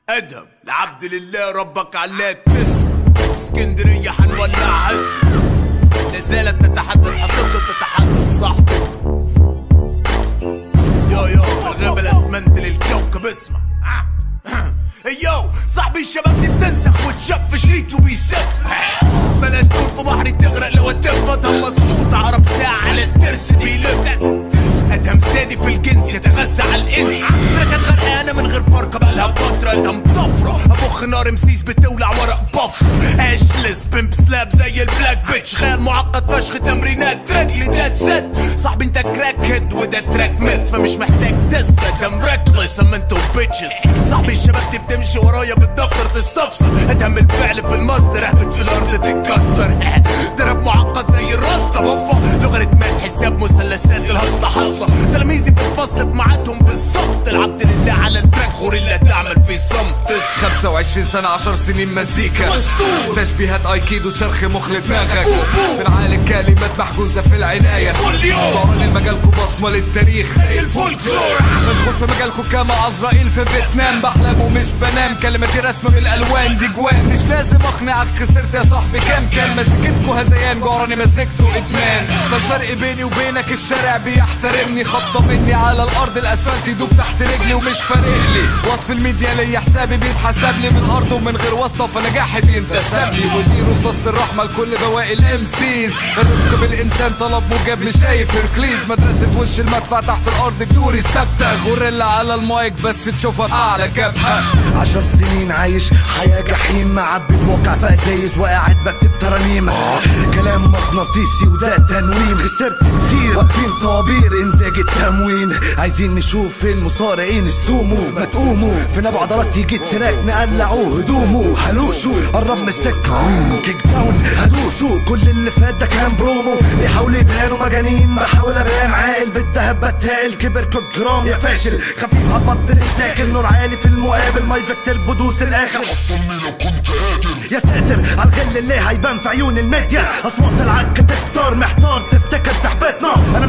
ادهم لعبد لله ربك علات تسمع. اسكندرية حنولع حسن، لا زالت تتحدث حتفضل تتحدث صاحبي. يو الغابة الاسمنت للكوكب اسمع. يو صاحبي الشباب دي بتنسخ وتشف شريط وبيسف. بلاش تكون في بحري تغرق لو الدفة مظبوط. عرب ساعة على الترس بيلف. ادهم سادي في الجنس يتغذى على الانس. تركت غرقانة من غير فرقة بقالها فترة. ادهم طفرة ابخ نار مسيس بتولع ورق بف. اشلس بيمب سلاب زي البلاك بيتش. خيال معقد فشخ تمرينات رجلي دات ست. صاحبي انت كراك هيد وده تراك ميث فمش محتاج دس. ادهم ريكلس اما انتو بيتشز. صاحبي الشباب دي بتمشي ورايا بالدفتر تستفسر. ادهم الفعل في المصدر اهبط في الارض تتكسر. درب معقد زي الراسطة بفا. لغة مات حساب مثلثات الهسطة حصة. تلاميذي في الفصل بمعادهم بالظبط. العبد لله على التراك غوريلا تعمل في صمت. 25 سنة 10 سنين مزيكا. تشبيهات ايكيدو شرخ مخ دماغك. بنعالج كلمات محجوزة في العناية. بعمل مجالكو بصمة للتاريخ زي الفولكلور. مشغول في مجالكو كما عزرائيل في فيتنام. بحلم ومش بنام كلماتي رسمة بالالوان دي جوان. مش لازم اقنعك خسرت يا صاحبي كام كان. مزيكتكو هزيان جعراني مزيكتو ادمان. فالفرق بيني وبينك الشارع بيحترمني. خبطة مني على الارض الاسفلت يدوب تحت رجلي ومش فارق لي. وصف الميديا ليا حسابي بيتحسب لي من الارض ومن غير واسطة فنجاحي بينتسب لي. ودي رصاصة الرحمة لكل بواقي الام سيز. الرفق بالانسان طلب مجاب مش شايف هركليز. مدرسة وش المدفع تحت الارض جدوري ثابتة. غوريلا على المايك بس تشوفها في اعلى جبهة. 10 سنين عايش حياة جحيم. معبي الواقع في ازايز وقاعد بكتب ترانيم. كلام مغناطيسي وده تنويم. خسرت كتير واقفين طوابير انزاج التموين. عايزين نشوف المصارعين السومو. ما تقوموا فينا بعضلات يجي التراك نقلعوه هدومه. هلوشوا قرب من السكة كيك داون هدوسوا. كل اللي فات ده كان برومو. بيحاولوا يبانوا مجانين بحاول ابان عاقل. بالدهب بتاقل كبر كل جرام يا فاشل. خفيف على البطن تتاكل نور عالي في المقابل. ما يفكتر بدوس الاخر. حصلني لو كنت قادر. يا ساتر عالغل اللي هيبان في عيون الميديا. اصوات العك تكتر محتار تفتكر تحبطنا. انا